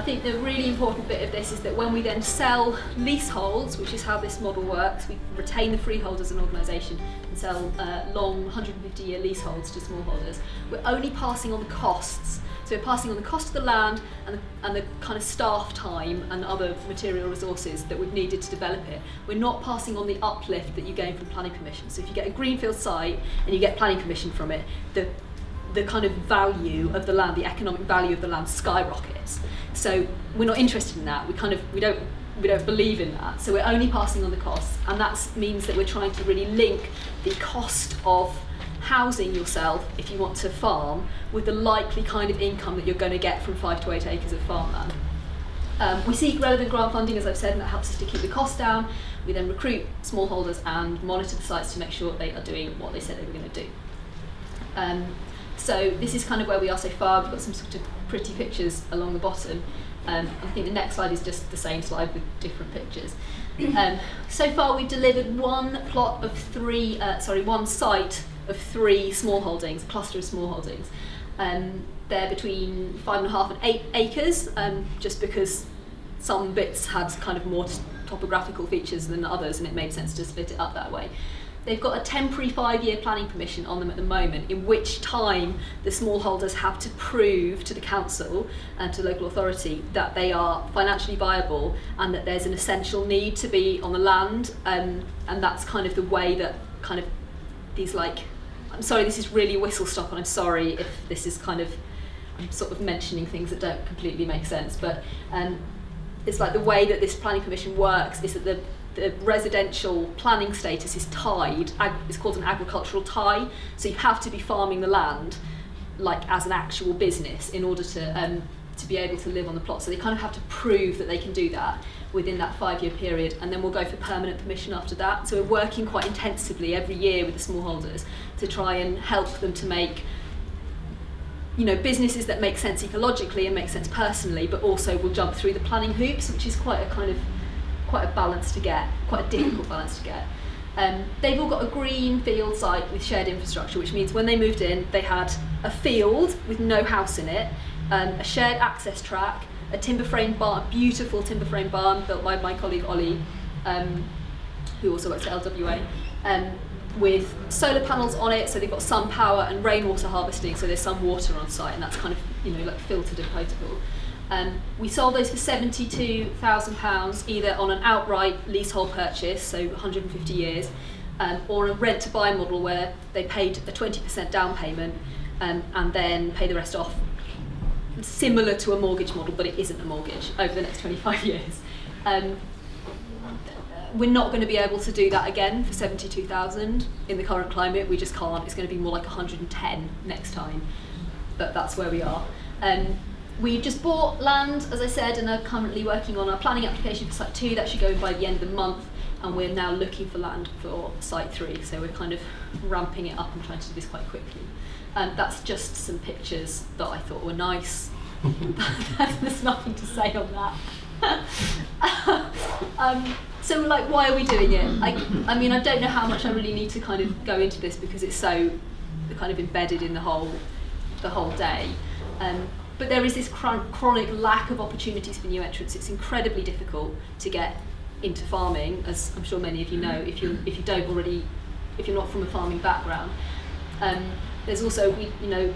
think the really important bit of this is that when we then sell leaseholds, which is how this model works, we retain the freehold as an organisation and sell long 150-year leaseholds to smallholders, we're only passing on the costs. So we're passing on the cost of the land and the kind of staff time and other material resources that we've needed to develop it. We're not passing on the uplift that you gain from planning permission. So if you get a greenfield site and you get planning permission from it, the kind of value of the land, the economic value of the land skyrockets. So we're not interested in that. We don't believe in that. So we're only passing on the costs, and that means that we're trying to really link the cost of housing yourself, if you want to farm, with the likely kind of income that you're going to get from 5 to 8 acres of farmland. We seek relevant grant funding, as I've said, and that helps us to keep the cost down. We then recruit smallholders and monitor the sites to make sure they are doing what they said they were going to do. So this is kind of where we are so far. We've got some sort of pretty pictures along the bottom. I think the next slide is just the same slide with different pictures. So far we've delivered one site of 3 small holdings, a cluster of small holdings. They're between 5.5 and 8 acres, just because some bits had kind of more topographical features than others, and it made sense to split it up that way. They've got a temporary 5-year planning permission on them at the moment, in which time the smallholders have to prove to the council and to the local authority that they are financially viable and that there's an essential need to be on the land, and that's kind of the way that kind of these, like, I'm sorry, this is really whistle stop, and I'm sorry if this is kind of, I'm sort of mentioning things that don't completely make sense, but it's like the way that this planning permission works is that the residential planning status is tied, it's called an agricultural tie, so you have to be farming the land like as an actual business in order to be able to live on the plot. So they kind of have to prove that they can do that within that 5-year period, and then we'll go for permanent permission after that. So we're working quite intensively every year with the smallholders to try and help them to make, you know, businesses that make sense ecologically and make sense personally, but also will jump through the planning hoops, which is quite a balance to get, quite a difficult balance to get. They've all got a green field site with shared infrastructure, which means when they moved in, they had a field with no house in it, a shared access track, a timber frame barn, beautiful timber frame barn built by my colleague Ollie, who also works at LWA, with solar panels on it, so they've got sun power and rainwater harvesting, so there's some water on site, and that's kind of, you know, like filtered and potable. We sold those for £72,000, either on an outright leasehold purchase, so 150 years, or a rent-to-buy model where they paid a 20% down payment and then pay the rest off, similar to a mortgage model, but it isn't a mortgage, over the next 25 years. We're not going to be able to do that again for 72,000 in the current climate. We just can't. It's going to be more like 110 next time, but that's where we are. We just bought land, as I said, and are currently working on our planning application for Site 2. That should go in by the end of the month, and we're now looking for land for Site 3. So we're kind of ramping it up and trying to do this quite quickly. That's just some pictures that I thought were nice. There's nothing to say on that. So like, why are we doing it? I mean, I don't know how much I really need to kind of go into this because it's so kind of embedded in the whole day. But there is this chronic lack of opportunities for new entrants. It's incredibly difficult to get into farming, as I'm sure many of you know, if you're not from a farming background. There's also, we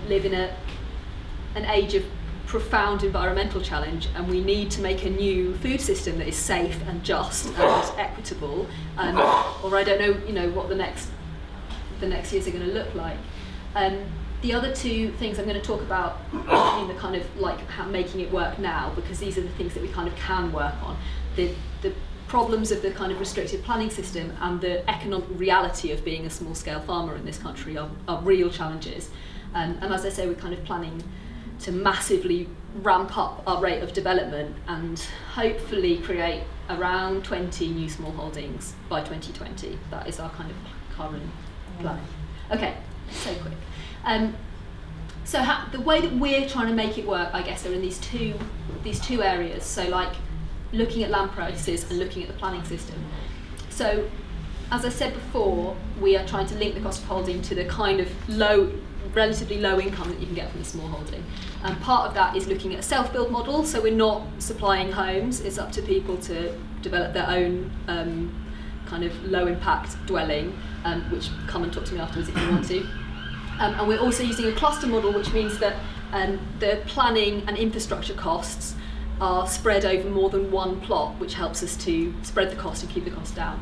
live in an age of profound environmental challenge, and we need to make a new food system that is safe and just and equitable, or I don't know what the next years are going to look like. The other two things I'm going to talk about in the kind of like making it work now, because these are the things that we kind of can work on. The problems of the kind of restricted planning system and the economic reality of being a small-scale farmer in this country are real challenges. And as I say, we're kind of planning to massively ramp up our rate of development and hopefully create around 20 new small holdings by 2020. That is our kind of current plan. Okay, so quick. So the way that we're trying to make it work, I guess, are in these two areas. So like looking at land prices and looking at the planning system. So as I said before, we are trying to link the cost of holding to the kind of relatively low income that you can get from a small holding. And part of that is looking at a self-build model, so we're not supplying homes, it's up to people to develop their own kind of low impact dwelling, which come and talk to me afterwards if you want to. And we're also using a cluster model, which means that the planning and infrastructure costs are spread over more than one plot, which helps us to spread the cost and keep the cost down.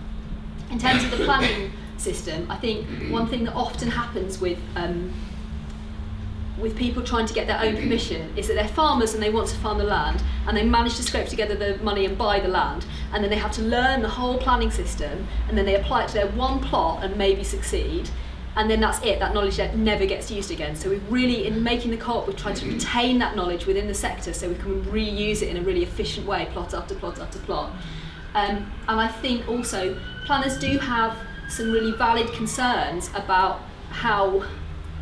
In terms of the planning system, I think one thing that often happens with people trying to get their own permission is that they're farmers and they want to farm the land, and they manage to scrape together the money and buy the land, and then they have to learn the whole planning system, and then they apply it to their one plot and maybe succeed, and then that's it. That knowledge never gets used again. So we've really, in making the co-op, we've tried to retain that knowledge within the sector so we can reuse it in a really efficient way, plot after plot after plot. And I think also planners do have some really valid concerns about how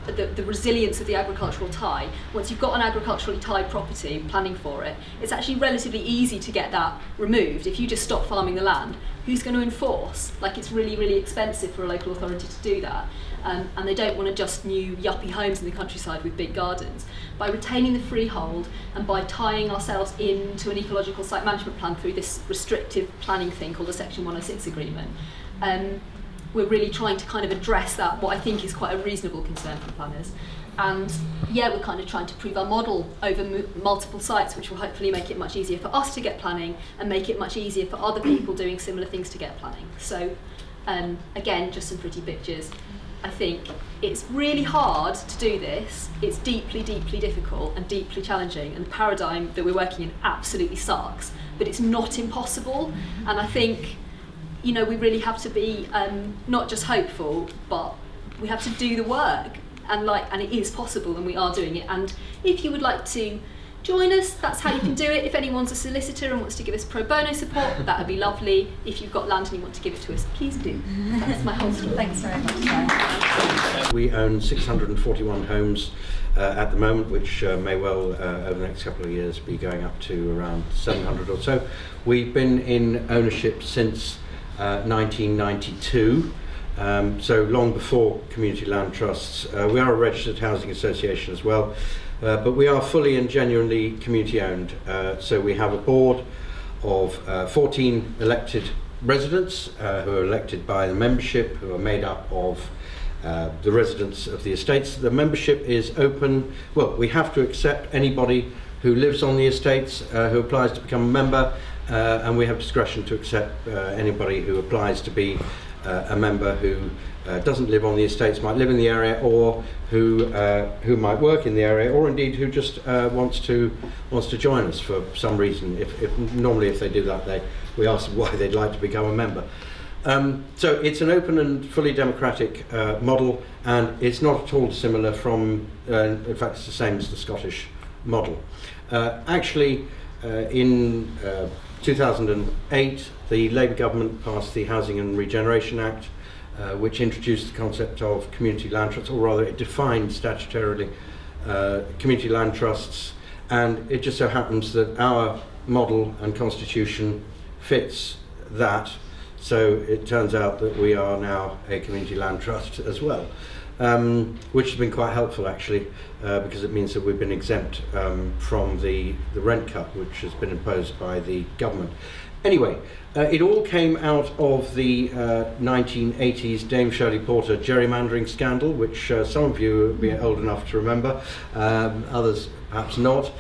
the resilience of the agricultural tie. Once you've got an agriculturally tied property, planning for it, it's actually relatively easy to get that removed. If you just stop farming the land, who's going to enforce? Like, it's really, really expensive for a local authority to do that. And they don't want to just new yuppie homes in the countryside with big gardens. By retaining the freehold and by tying ourselves into an ecological site management plan through this restrictive planning thing called a Section 106 agreement, we're really trying to kind of address that, what I think is quite a reasonable concern for planners. And yeah, we're kind of trying to prove our model over multiple sites, which will hopefully make it much easier for us to get planning and make it much easier for other people doing similar things to get planning. So again, just some pretty pictures. I think it's really hard to do this. It's deeply, deeply difficult and deeply challenging, and the paradigm that we're working in absolutely sucks, but it's not impossible. And I think, you know, we really have to be not just hopeful, but we have to do the work, and it is possible, and we are doing it. And if you would like to join us, that's how you can do it. If anyone's a solicitor and wants to give us pro bono support, that would be lovely. If you've got land and you want to give it to us, please do. That's my whole story. Thanks very much. We own 641 homes at the moment, which may well over the next couple of years be going up to around 700 or so. We've been in ownership since 1992, so long before community land trusts. We are a registered housing association as well, but we are fully and genuinely community owned. So we have a board of 14 elected residents who are elected by the membership, who are made up of the residents of the estates. The membership is open. Well, we have to accept anybody who lives on the estates who applies to become a member, and we have discretion to accept anybody who applies to be a member who doesn't live on the estates, might live in the area, or who might work in the area, or indeed who just wants to join us for some reason. Normally if they do that, we ask them why they'd like to become a member. So it's an open and fully democratic model, and it's not at all dissimilar from, in fact it's the same as the Scottish model. Actually, in 2008, the Labour government passed the Housing and Regeneration Act, which introduced the concept of community land trusts, or rather it defined statutorily community land trusts, and it just so happens that our model and constitution fits that, so it turns out that we are now a community land trust as well, which has been quite helpful actually, because it means that we've been exempt from the rent cut which has been imposed by the government. Anyway, it all came out of the 1980s Dame Shirley Porter gerrymandering scandal, which some of you will be old enough to remember, others perhaps not.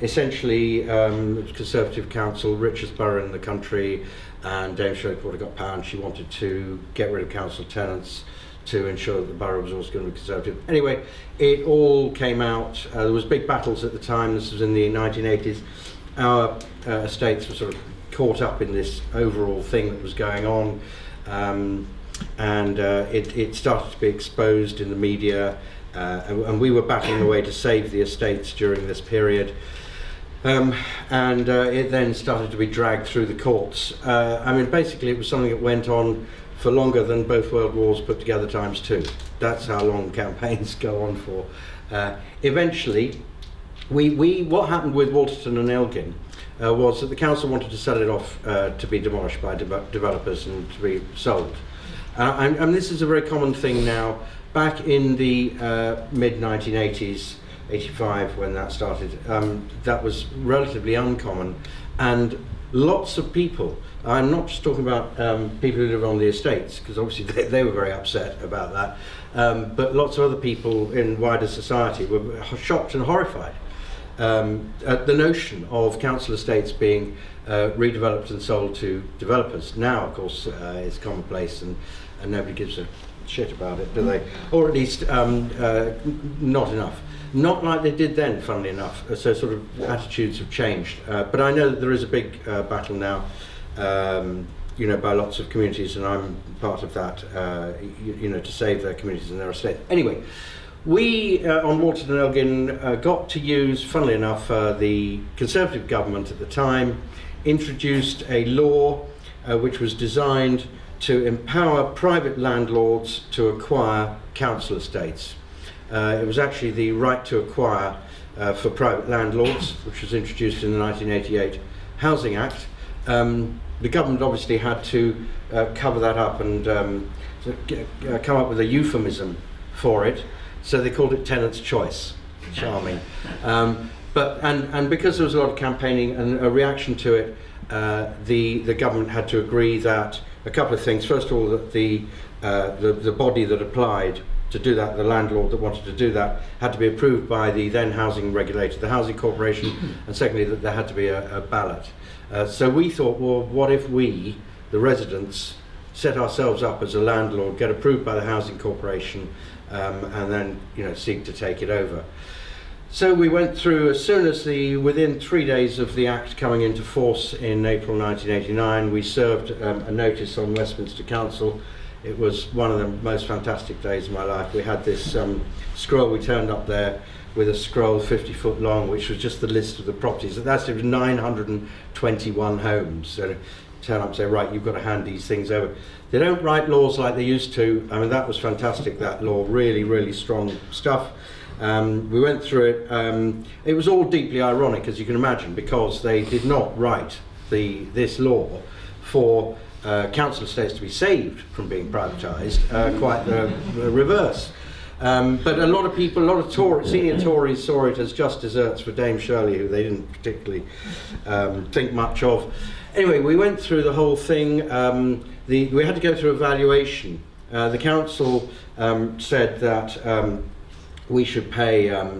Essentially, Conservative council, richest borough in the country, and Dame Shirley Porter got power and she wanted to get rid of council tenants to ensure that the borough was also going to be Conservative. Anyway, it all came out. There was big battles at the time. This was in the 1980s. Our estates were sort of caught up in this overall thing that was going on, and it started to be exposed in the media, and we were battling away to save the estates during this period. And it then started to be dragged through the courts. I mean, basically it was something that went on for longer than both world wars put together times two. That's how long campaigns go on for. Eventually, what happened with Walterton and Elgin was that the council wanted to sell it off to be demolished by developers and to be sold. And this is a very common thing now. Back in the mid-1980s, 85 when that started, that was relatively uncommon, and lots of people, I'm not just talking about people who live on the estates, because obviously they were very upset about that, but lots of other people in wider society were shocked and horrified at the notion of council estates being redeveloped and sold to developers. Now, of course, it's commonplace and nobody gives a shit about it, do they? Or at least not enough. Not like they did then, funnily enough. So sort of attitudes have changed. But I know that there is a big battle now, you know, by lots of communities, and I'm part of that, you know, to save their communities and their estate. Anyway, we on Walterton and Elgin got to use, funnily enough, the Conservative government at the time introduced a law which was designed to empower private landlords to acquire council estates. It was actually the right to acquire for private landlords, which was introduced in the 1988 Housing Act. The government obviously had to cover that up and come up with a euphemism for it, so they called it tenant's choice. Charming. But because there was a lot of campaigning and a reaction to it, the government had to agree that a couple of things. First of all, that the body that applied to do that, the landlord that wanted to do that, had to be approved by the then housing regulator, the Housing Corporation, and secondly that there had to be a ballot. So we thought, well, what if we, the residents, set ourselves up as a landlord, get approved by the Housing Corporation, and then, you know, seek to take it over. So we went through, as soon as within 3 days of the Act coming into force in April 1989, we served a notice on Westminster Council. It was one of the most fantastic days of my life. We had this scroll, we turned up there with a scroll 50 foot long, which was just the list of the properties. That's 921 homes. So turn up and say, right, you've got to hand these things over. They don't write laws like they used to. I mean, that was fantastic, that law, really, really strong stuff. We went through it. It was all deeply ironic, as you can imagine, because they did not write this law for council estates to be saved from being privatised, quite the reverse. But a lot of people, a lot of senior Tories saw it as just desserts for Dame Shirley, who they didn't particularly think much of. Anyway, we went through the whole thing. We had to go through evaluation. The council said that we should pay a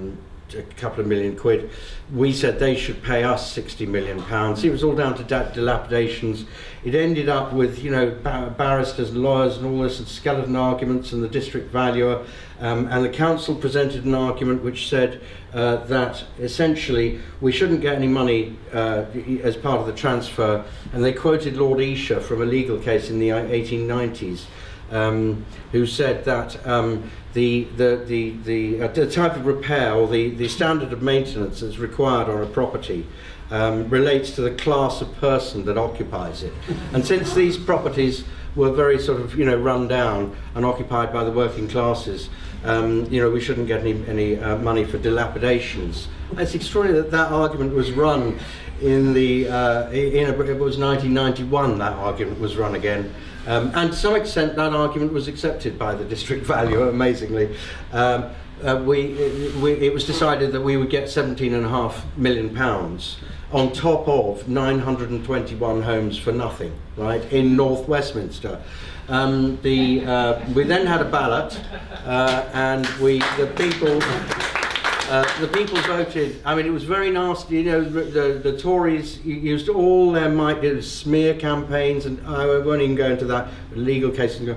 couple of million quid. We said they should pay us £60 million. It was all down to dilapidations. It ended up with, you know, barristers and lawyers and all this, and skeleton arguments, and the district valuer. And the council presented an argument which said that essentially we shouldn't get any money as part of the transfer. And they quoted Lord Esher from a legal case in the 1890s. Who said that the type of repair or the standard of maintenance that's required on a property relates to the class of person that occupies it. And since these properties were very sort of, you know, run down and occupied by the working classes, you know, we shouldn't get any money for dilapidations. It's extraordinary that argument was run in it was 1991. That argument was run again. And to some extent that argument was accepted by the district valuer, amazingly. It was decided that we would get £17.5 million on top of 921 homes for nothing, right, in North Westminster. We then had a ballot, and the people voted. I mean, it was very nasty. You know, the Tories used all their might, did smear campaigns, and I won't even go into that, legal cases.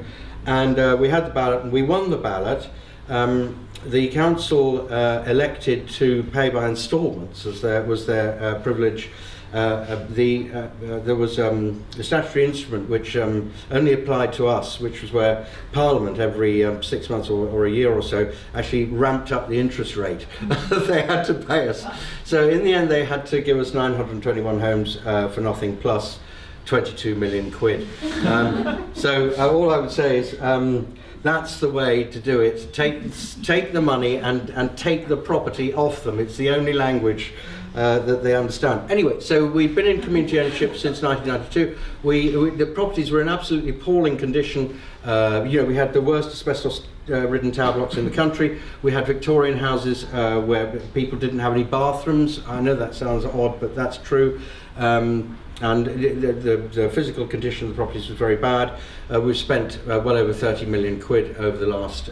And we had the ballot, and we won the ballot. The council elected to pay by instalments, as was their privilege. There was a statutory instrument which only applied to us, which was where Parliament every 6 months or a year or so actually ramped up the interest rate they had to pay us. So in the end they had to give us 921 homes for nothing, plus 22 million quid. So all I would say is that's the way to do it. Take the money and take the property off them. It's the only language that they understand. Anyway, so we've been in community ownership since 1992. The properties were in absolutely appalling condition. We had the worst asbestos-ridden tower blocks in the country. We had Victorian houses where people didn't have any bathrooms. I know that sounds odd, but that's true. And the physical condition of the properties was very bad. We've spent well over 30 million quid over the last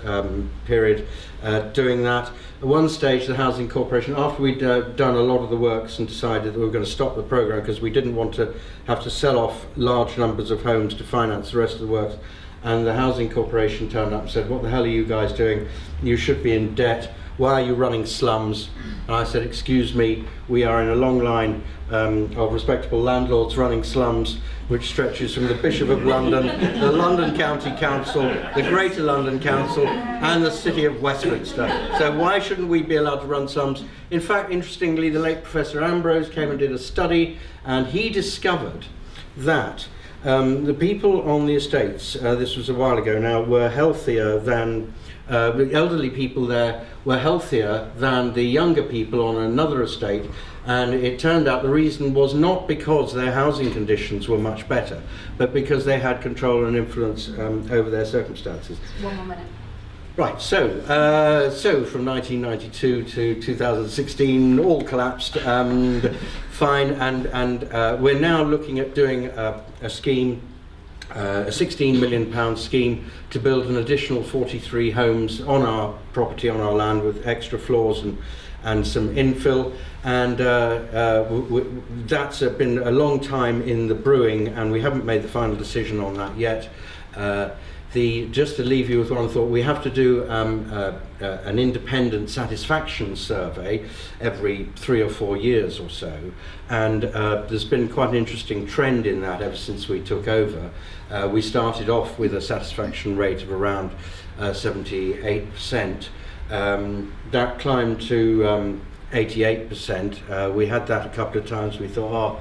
period doing that. At one stage, the Housing Corporation, after we'd done a lot of the works and decided that we were going to stop the programme because we didn't want to have to sell off large numbers of homes to finance the rest of the works, and the Housing Corporation turned up and said, "What the hell are you guys doing? You should be in debt. Why are you running slums?" And I said, "Excuse me, we are in a long line of respectable landlords running slums, which stretches from the Bishop of London, the London County Council, the Greater London Council, and the City of Westminster. So why shouldn't we be allowed to run slums?" In fact, interestingly, the late Professor Ambrose came and did a study, and he discovered that the people on the estates, this was a while ago now, were healthier than the elderly people there were healthier than the younger people on another estate, and it turned out the reason was not because their housing conditions were much better, but because they had control and influence over their circumstances. One more minute. Right, so from 1992 to 2016, all collapsed, fine, and we're now looking at doing a scheme, a £16 million scheme to build an additional 43 homes on our property, on our land, with extra floors and some infill, and that's been a long time in the brewing, and we haven't made the final decision on that yet. Just to leave you with one thought, we have to do an independent satisfaction survey every 3 or 4 years or so, and there's been quite an interesting trend in that ever since we took over. We started off with a satisfaction rate of around 78%. That climbed to 88%. We had that a couple of times. We thought,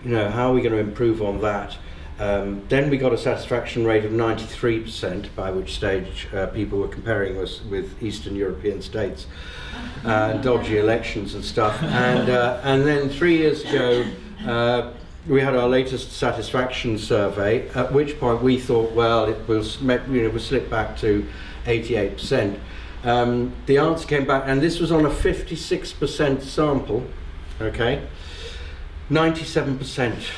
how are we going to improve on that? Then we got a satisfaction rate of 93%, by which stage people were comparing us with Eastern European states, dodgy elections and stuff. And then 3 years ago, we had our latest satisfaction survey, at which point we thought, well, it will we'll slip back to 88%. The answer came back, and this was on a 56% sample, okay, 97%.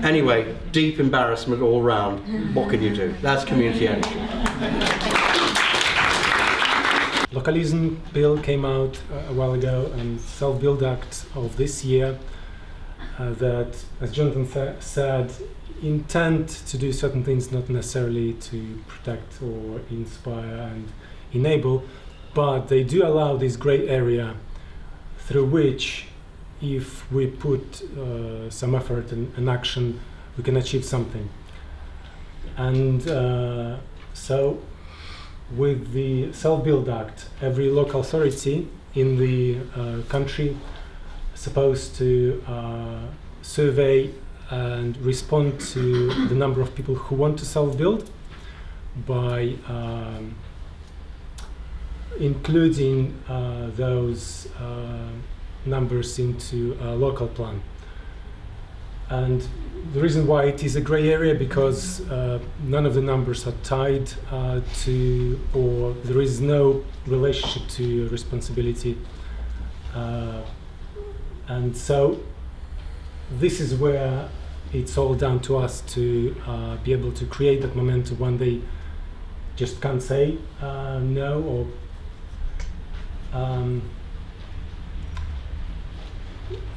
Anyway, deep embarrassment all round. What can you do? That's community ownership. Localism bill came out a while ago, and Self-Build Act of this year that, as Jonathan said, intend to do certain things, not necessarily to protect or inspire and enable, but they do allow this grey area through which, if we put some effort and action, we can achieve something. And so with the Self-Build Act, every local authority in the country is supposed to survey and respond to the number of people who want to self-build by including those numbers into a local plan. And the reason why it is a grey area, because none of the numbers are tied to, or there is no relationship to responsibility. And so this is where it's all down to us to be able to create that momentum when they just can't say no, or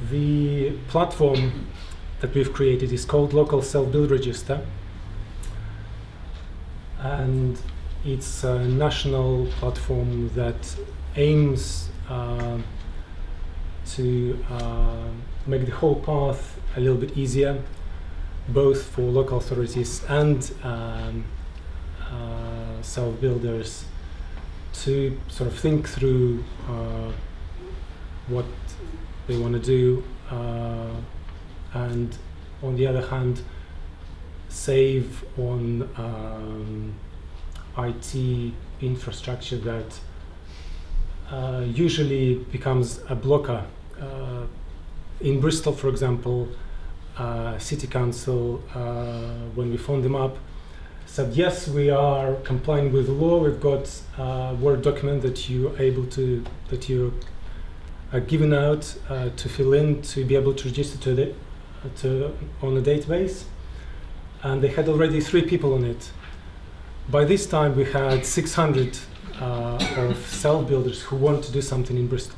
the platform that we've created is called Local Self-Build Register, and it's a national platform that aims to make the whole path a little bit easier, both for local authorities and self-builders, to sort of think through what they want to do, and on the other hand save on IT infrastructure that usually becomes a blocker in Bristol, for example, City Council, when we phoned them up, said yes, we are complying with the law. We've got a Word document that you are given out to fill in to be able to register on a database, and they had already 3 people on it. By this time, we had 600 of self-builders who want to do something in Bristol,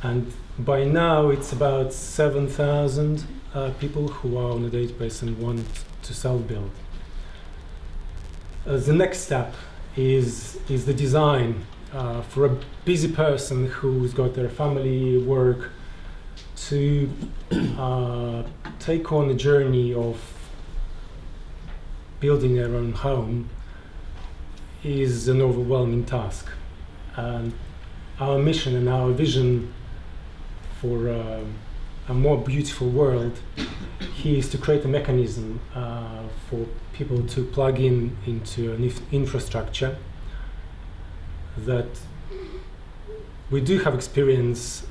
and by now it's about 7,000 people who are on the database and want to self-build. The next step is the design for a busy person who's got their family, work, to take on a journey of building their own home is an overwhelming task. And our mission and our vision for a more beautiful world is to create a mechanism for people to plug into an infrastructure that we do have experience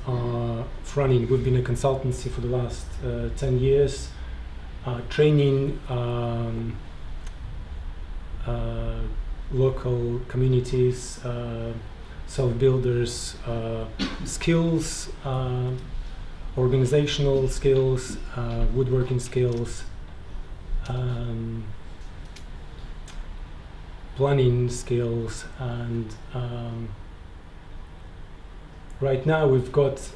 running. We've been a consultancy for the last 10 years, training local communities, self-builders, skills, organizational skills, woodworking skills, planning skills, and right now we've got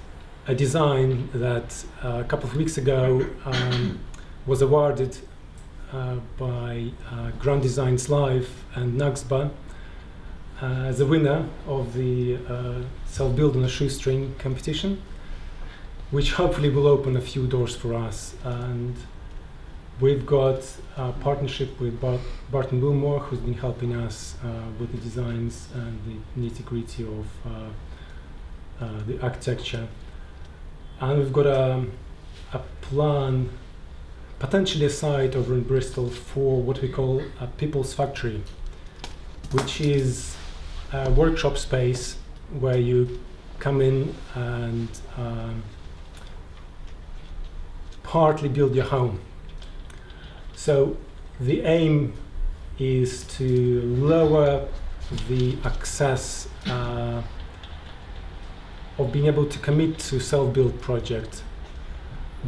a design that a couple of weeks ago was awarded by Grand Designs Live and NAGSBA as a winner of the Self-Build on a Shoestring competition, which hopefully will open a few doors for us. And we've got a partnership with Barton Wilmore, who's been helping us with the designs and the nitty-gritty of the architecture. And we've got a plan, potentially a site over in Bristol for what we call a People's Factory, which is a workshop space where you come in and partly build your home. So the aim is to lower the access of being able to commit to self-build project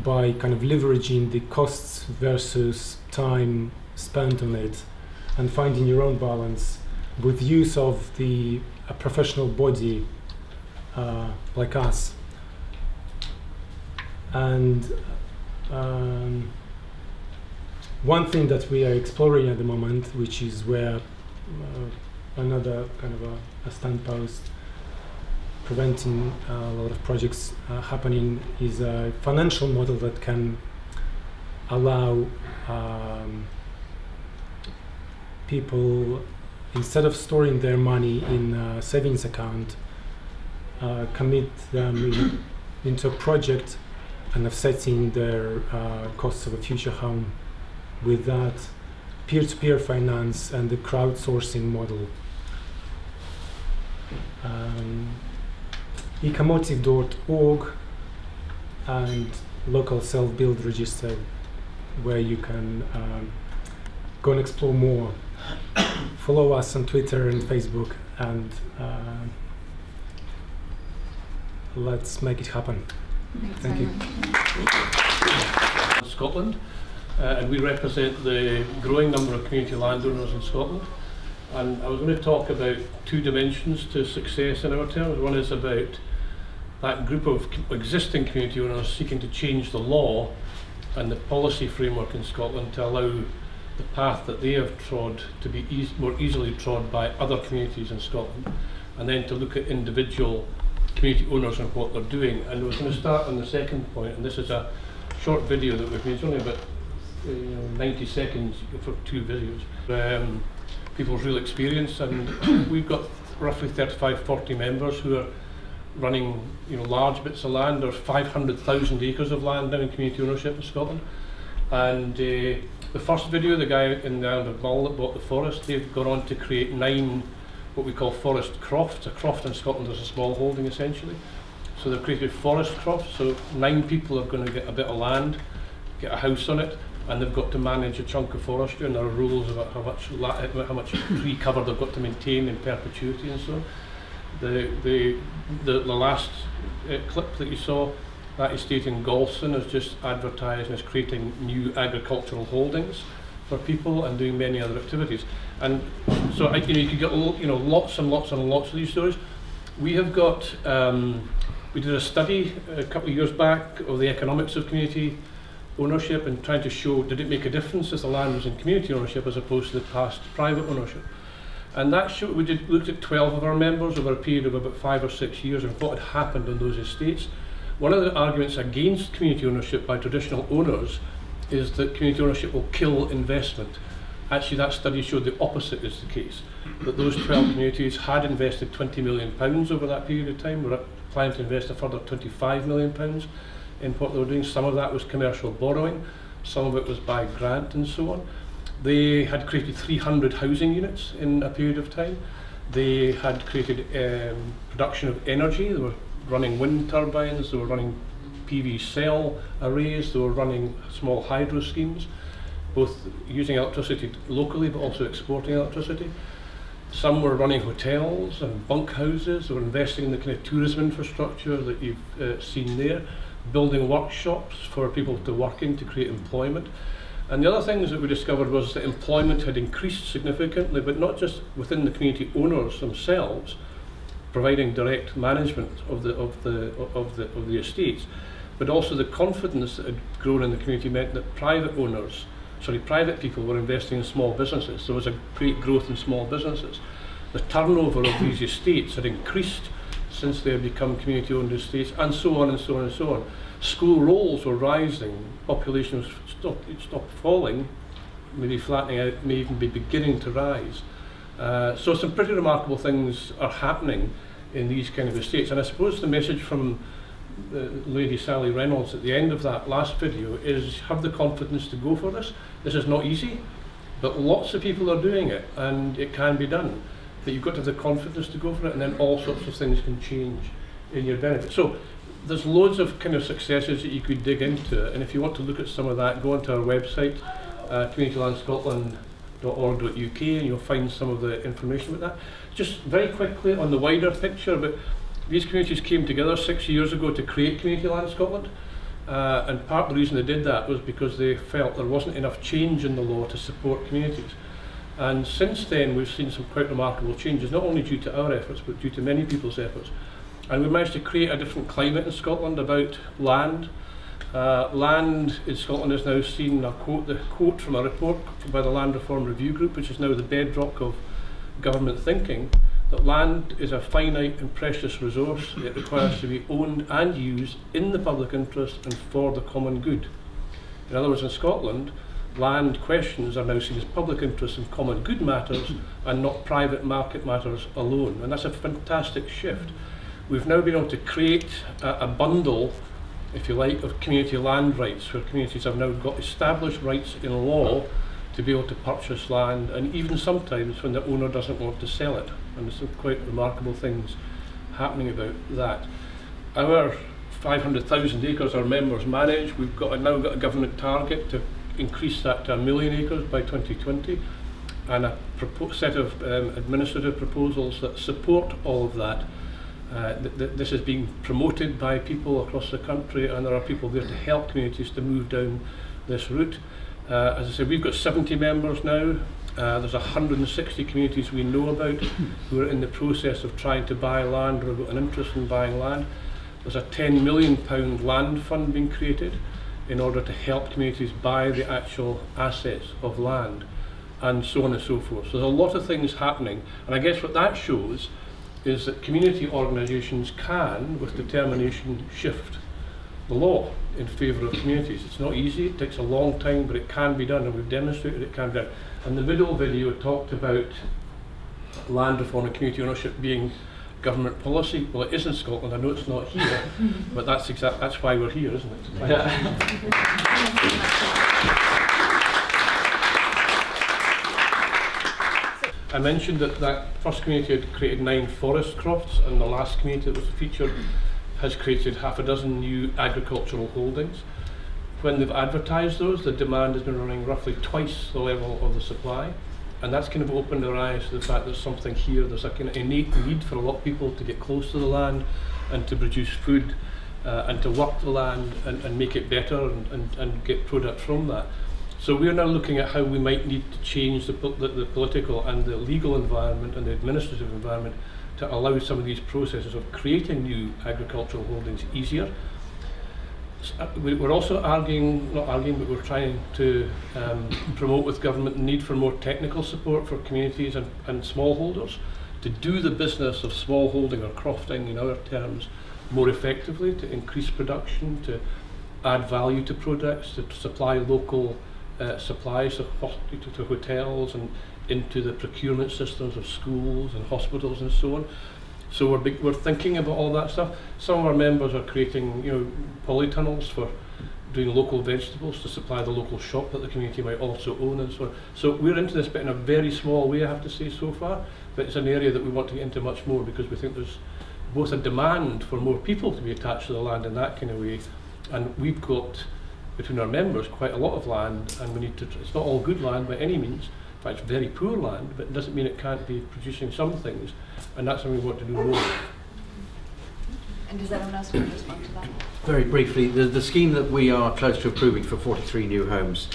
by kind of leveraging the costs versus time spent on it and finding your own balance with use of a professional body like us. And one thing that we are exploring at the moment, which is where another kind of a standpost preventing a lot of projects happening, is a financial model that can allow people, instead of storing their money in a savings account, commit them into a project and offsetting their costs of a future home with that peer-to-peer finance and the crowdsourcing model. Ecomotive.org and local self-build register, where you can go and explore more. Follow us on Twitter and Facebook, and let's make it happen. Thank you. Scotland, and we represent the growing number of community landowners in Scotland. And I was going to talk about 2 dimensions to success in our terms. One is about that group of existing community owners seeking to change the law and the policy framework in Scotland to allow the path that they have trod to be more easily trod by other communities in Scotland, and then to look at individual community owners and what they're doing. And I was going to start on the second point, and this is a short video that we've made. It's only about 90 seconds for 2 videos. People's real experience, and we've got roughly 35-40 members who are running large bits of land. There's 500,000 acres of land now in community ownership in Scotland. And the first video, the guy in the island of Mull that bought the forest, they've gone on to create 9 what we call forest crofts. A croft in Scotland is a small holding essentially. So they've created forest crofts, so 9 people are going to get a bit of land, get a house on it, and they've got to manage a chunk of forestry, and there are rules about how much tree cover they've got to maintain in perpetuity and so on. The last clip that you saw, that estate in Galston is just advertising as creating new agricultural holdings for people and doing many other activities. And so you could get lots and lots and lots of these stories. We have got, we did a study a couple of years back of the economics of community ownership and trying to show, did it make a difference if the land was in community ownership as opposed to the past private ownership. And that showed, we looked at 12 of our members over a period of about 5 or 6 years and what had happened on those estates. One of the arguments against community ownership by traditional owners is that community ownership will kill investment. Actually, that study showed the opposite is the case, that those 12 communities had invested £20 million over that period of time. We're planning to invest a further £25 million in what they were doing. Some of that was commercial borrowing, some of it was by grant and so on. They had created 300 housing units in a period of time. They had created production of energy. They were running wind turbines, they were running PV cell arrays, they were running small hydro schemes, both using electricity locally but also exporting electricity. Some were running hotels and bunk houses. They were investing in the kind of tourism infrastructure that you've seen there, building workshops for people to work in to create employment. And the other things that we discovered was that employment had increased significantly, but not just within the community owners themselves, providing direct management of the estates, but also the confidence that had grown in the community meant that private people were investing in small businesses. There was a great growth in small businesses. The turnover of these estates had increased since they had become community-owned estates, and so on and so on and so on. School rolls were rising, population was stopped falling, maybe flattening out, may even be beginning to rise. So some pretty remarkable things are happening in these kind of estates. And I suppose the message from Lady Sally Reynolds at the end of that last video is have the confidence to go for this. This is not easy, but lots of people are doing it and it can be done. But you've got to have the confidence to go for it, and then all sorts of things can change in your benefit. So there's loads of kind of successes that you could dig into, and if you want to look at some of that, go onto our website, communitylandscotland.org.uk, and you'll find some of the information about that. Just very quickly on the wider picture, but these communities came together 6 years ago to create Community Land Scotland, and part of the reason they did that was because they felt there wasn't enough change in the law to support communities. And since then we've seen some quite remarkable changes, not only due to our efforts but due to many people's efforts. And we managed to create a different climate in Scotland about land. Land in Scotland is now seen, the quote from a report by the Land Reform Review Group, which is now the bedrock of government thinking, that land is a finite and precious resource. It requires to be owned and used in the public interest and for the common good. In other words, in Scotland, land questions are now seen as public interest and common good matters and not private market matters alone. And that's a fantastic shift. We've now been able to create a bundle, if you like, of community land rights, where communities have now got established rights in law to be able to purchase land, and even sometimes when the owner doesn't want to sell it. And there's some quite remarkable things happening about that. Our 500,000 acres our members manage, we've now got a government target to increase that to 1 million acres by 2020, and a set of administrative proposals that support all of that. This is being promoted by people across the country, and there are people there to help communities to move down this route. As I said, we've got 70 members now. There's 160 communities we know about who are in the process of trying to buy land or have got an interest in buying land. There's a £10 million land fund being created in order to help communities buy the actual assets of land, and so on and so forth. So there's a lot of things happening, and I guess what that shows is that community organisations can, with determination, shift the law in favour of communities. It's not easy, it takes a long time, but it can be done, and we've demonstrated it can be done. And the middle video talked about land reform and community ownership being government policy. Well, it is in Scotland. I know it's not here, but that's why we're here, isn't it? Yeah. I mentioned that first community had created 9 forest crofts, and the last community that was featured has created half a dozen new agricultural holdings. When they've advertised those, the demand has been running roughly twice the level of the supply, and that's kind of opened our eyes to the fact there's something here, there's a kind of innate need for a lot of people to get close to the land and to produce food and to work the land and make it better and get product from that. So we're now looking at how we might need to change the political and the legal environment and the administrative environment to allow some of these processes of creating new agricultural holdings easier. We're also but we're trying to promote with government the need for more technical support for communities and smallholders to do the business of smallholding or crofting in other terms more effectively, to increase production, to add value to products, to supply local supplies to hotels and into the procurement systems of schools and hospitals and so on. So we're thinking about all that stuff. Some of our members are creating, polytunnels for doing local vegetables to supply the local shop that the community might also own and so on. So we're into this bit in a very small way, I have to say, so far, but it's an area that we want to get into much more because we think there's both a demand for more people to be attached to the land in that kind of way, and we've got, between our members, quite a lot of land, and we need to, it's not all good land by any means. In fact, it's very poor land, but it doesn't mean it can't be producing some things, and that's something we want to do more. And does anyone else want to respond to that? Very briefly, the scheme that we are close to approving for 43 new homes,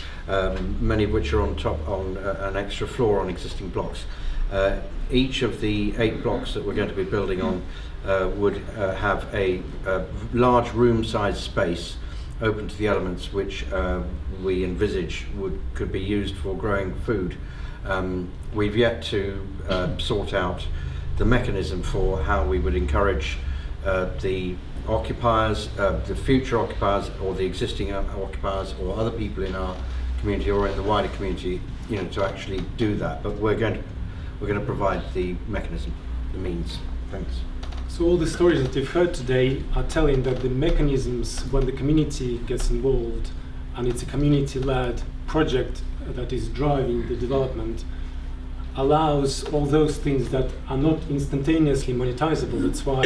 many of which are on top on an extra floor on existing blocks. Each of the 8 blocks that we're going to be building on would have a large room-sized space open to the elements which we envisage could be used for growing food. We've yet to sort out the mechanism for how we would encourage the occupiers, the future occupiers, or the existing occupiers, or other people in our community or in the wider community, to actually do that. But we're going to provide the mechanism, the means. Thanks. So all the stories that you've heard today are telling that the mechanisms when the community gets involved and it's a community-led project that is driving the development allows all those things that are not instantaneously monetizable. That's why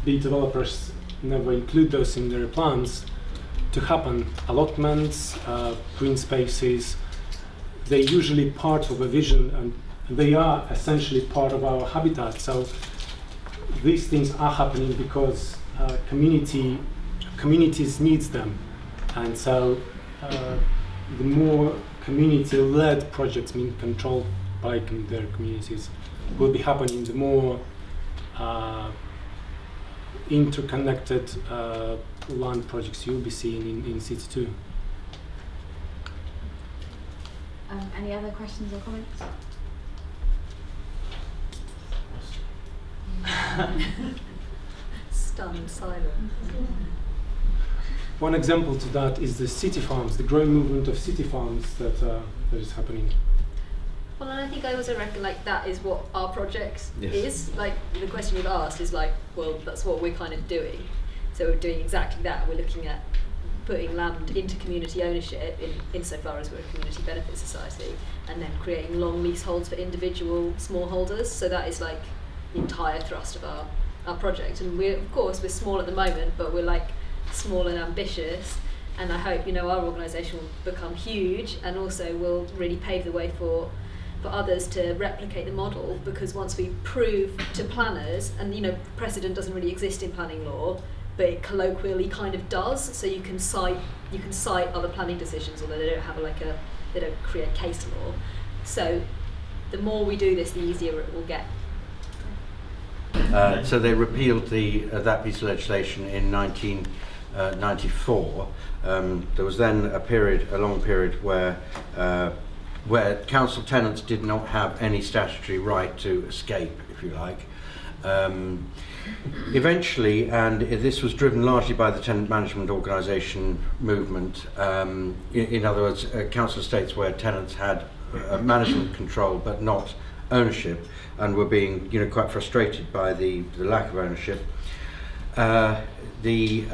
big developers never include those in their plans to happen. Allotments, green spaces, they're usually part of a vision, and they are essentially part of our habitat. So these things are happening because communities needs them, and so the more community-led projects, mean controlled by their communities, will be happening, the more interconnected land projects you'll be seeing in City 2. Any other questions or comments? Stunned silence. One example to that is the city farms, the growing movement of city farms that is happening. Well, and I think I also reckon that is what our project Yes. is. The question you've asked is well, that's what we're kind of doing. So we're doing exactly that. We're looking at putting land into community ownership insofar as we're a community benefit society, and then creating long leaseholds for individual smallholders. So that is the entire thrust of our project. And we're small at the moment, but we're small and ambitious, and I hope our organisation will become huge and also will really pave the way for others to replicate the model, because once we prove to planners, and precedent doesn't really exist in planning law, but it colloquially kind of does, so you can cite other planning decisions, although they don't have they don't create case law. So the more we do this, the easier it will get. So they repealed that piece of legislation in 1994. There was then a long period where council tenants did not have any statutory right to escape, if you like. Eventually, and this was driven largely by the tenant management organisation movement, in other words, council estates where tenants had management control but not ownership, and were being quite frustrated by the lack of ownership. The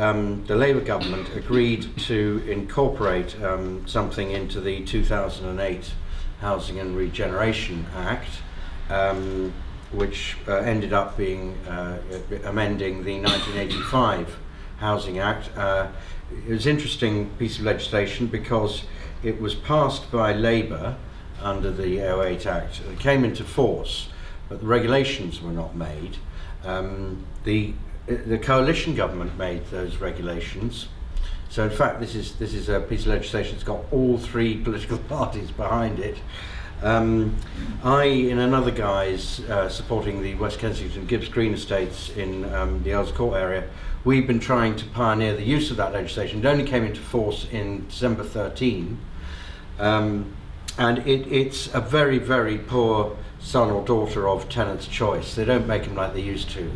Labour government agreed to incorporate something into the 2008 Housing and Regeneration Act, which ended up being amending the 1985 Housing Act. It was an interesting piece of legislation because it was passed by Labour under the 08 Act. It came into force, but the regulations were not made. The coalition government made those regulations. So in fact, this is a piece of legislation that's got all three political parties behind it. I, in another guise, supporting the West Kensington Gibbs Green estates in the Earls Court area, we've been trying to pioneer the use of that legislation. It only came into force in December 13, and it's a very, very poor son or daughter of tenants' choice. They don't make them like they used to,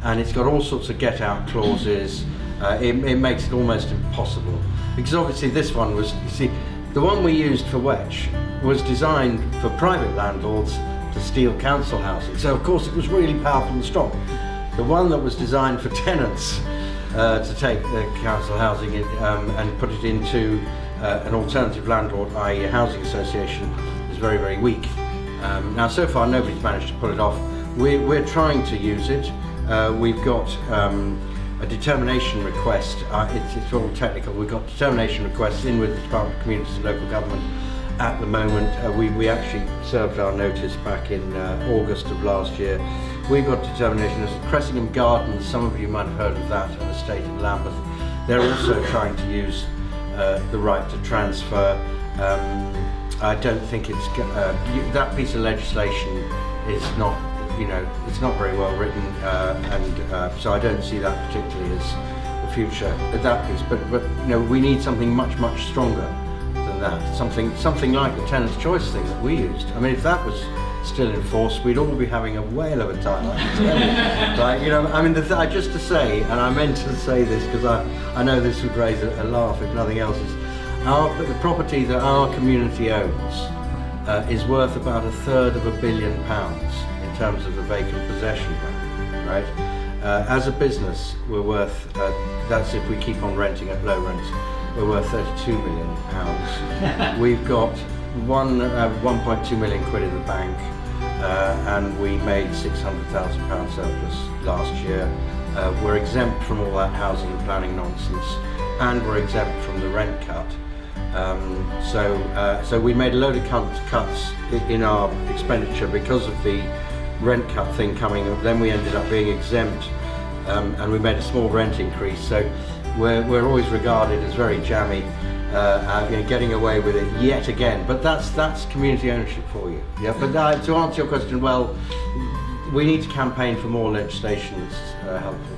and it's got all sorts of get-out clauses. It makes it almost impossible, because obviously this one was, you see, the one we used for Wetch was designed for private landlords to steal council housing, so of course it was really powerful and strong. The one that was designed for tenants to take the council housing and put it into an alternative landlord, i.e. a housing association, is very, very weak. Now so far nobody's managed to pull it off. We're trying to use it. We've got a determination request. It's all technical. We've got determination requests in with the Department of Communities and Local Government at the moment. We actually served our notice back in August of last year. We've got determination. There's Cressingham Gardens, some of you might have heard of that, an estate in Lambeth. They're also trying to use the right to transfer. I don't think it's that piece of legislation is not, it's not very well written, and so I don't see that particularly as the future of that piece. But we need something much, much stronger than that. Something like the tenant's choice thing that we used. I mean, if that was still in force, we'd all be having a whale of a time. Just to say, and I meant to say this because I know this would raise a laugh if nothing else, is the property that our community owns is worth about £1/3 billion in terms of the vacant possession value, right? As a business, we're worth, that's if we keep on renting at low rents, we're worth £32 million. We've got 1.2 million quid in the bank, and we made £600,000 surplus last year. We're exempt from all that housing and planning nonsense, and we're exempt from the rent cut. So we made a load of cuts in our expenditure because of the rent cut thing coming. Then we ended up being exempt, and we made a small rent increase. So we're always regarded as very jammy, getting away with it yet again. But that's community ownership for you. Yeah. But to answer your question, well, we need to campaign for more legislation that's helpful.